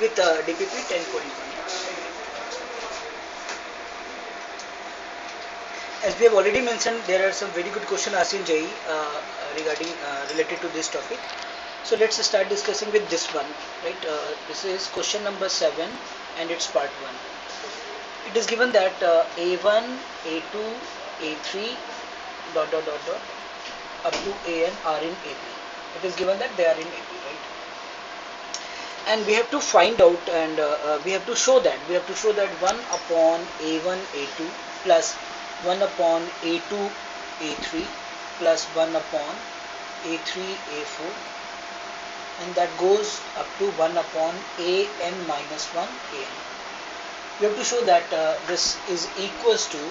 with DPP 10.1. As we have already mentioned, there are some very good questions asked in JEE regarding related to this topic. So let's start discussing with this one, right? This is question number 7 and it's part 1. It is given that A1, A2, A3 dot up to AN are in AP. It is given that they are in AP, right? And we have to find out and we have to show that 1 upon A1 A2 plus 1 upon A2 A3 plus 1 upon A3 A4, and that goes up to 1 upon AN minus 1 AN. We have to show that this is equals to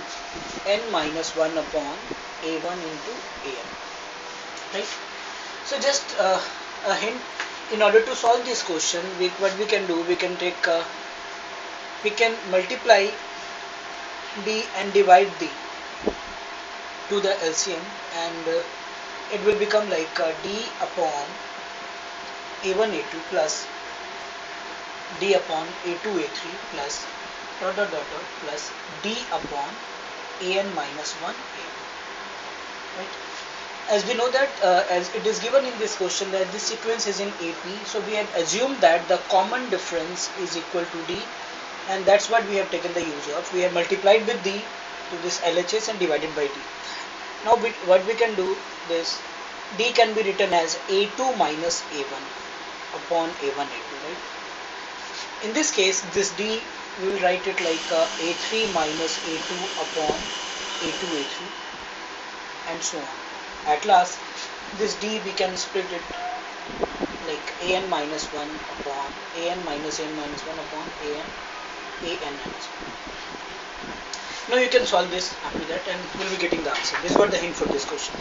n minus 1 upon A1 into AN, right? So just a hint, in order to solve this question, what we can do, we can multiply D and divide D to the LCM, and it will become like D upon A1 A2 plus D upon A2 A3 plus plus D upon AN minus 1 AN, right? As we know that as it is given in this question that this sequence is in AP, so we have assumed that the common difference is equal to D, and that's what we have taken the use of. We have multiplied with D to this LHS and divided by D. Now what we can do, this D can be written as A2 minus A1 upon A1 A2, right? In this case, this D, we will write it like A3 minus A2 upon A2 A3 and so on. At last, this D we can split it like AN minus 1 upon AN minus N minus 1 upon AN minus 1. Now you can solve this after that and you will be getting the answer. This was the hint for this question.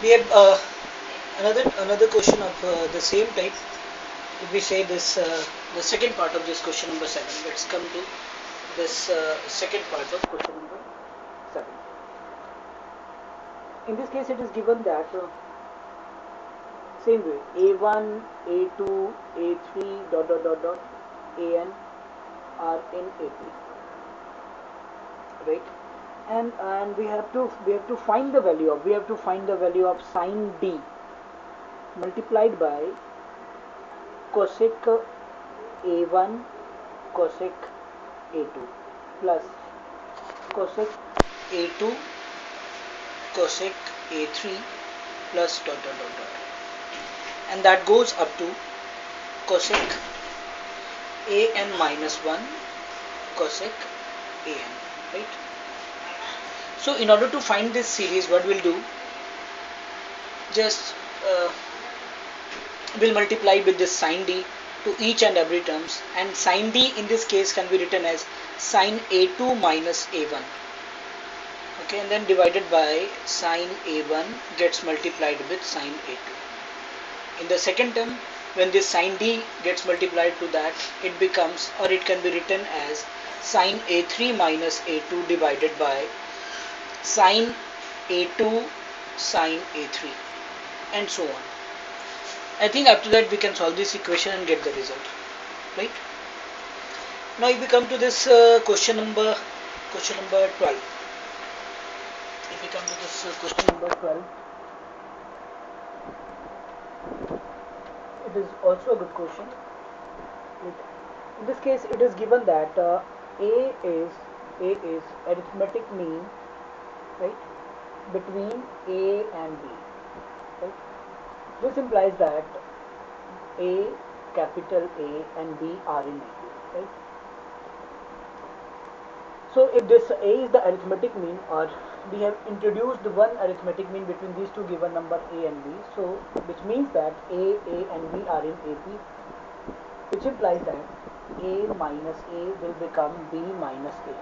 We have another question of the same type. If we say this, the second part of this question number 7. Let's come to this second part of question number 7. In this case, it is given that same way A1, A2, A3 dot AN are in AP, right? And we have to find the value of sin D multiplied by cosec A1 cosec A2 plus cosec A2 cosec A3 plus dot, and that goes up to cosec AN minus 1 cosec AN, right? So in order to find this series, what we'll do, just we'll multiply with this sin D to each and every terms, and sin D in this case can be written as sin A2 minus A1, okay, and then divided by sin A1 gets multiplied with sin A2. In the second term, when this sin D gets multiplied to that, it becomes, or it can be written as sin A3 minus A2 divided by sin A2 sin A3 and so on. I think after that we can solve this equation and get the result, right? Now if we come to this question number 12. If we come to this question number 12, it is also a good question. In this case, it is given that A is arithmetic mean, right, between A and B, right? This implies that A, capital A and B are in AP, right? So if this A is the arithmetic mean, or we have introduced one arithmetic mean between these two given number A and B, so which means that A and B are in AP, which implies that A minus A will become B minus A,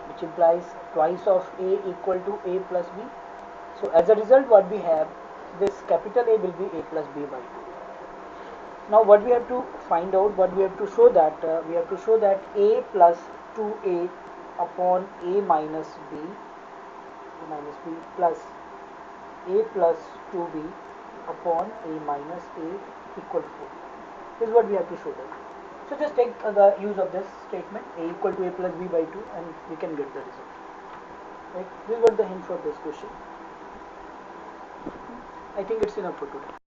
which implies twice of A equal to A plus B. So as a result, what we have, this capital A will be A plus B by 2. Now what we have to find out, what we have to show that A plus 2A upon A minus B plus A plus 2B upon A minus A equal to 4. This is what we have to show them. So just take the use of this statement, a equal to a plus b by 2, and we can get the result. Right? This was the hint for this question. I think it's enough for today.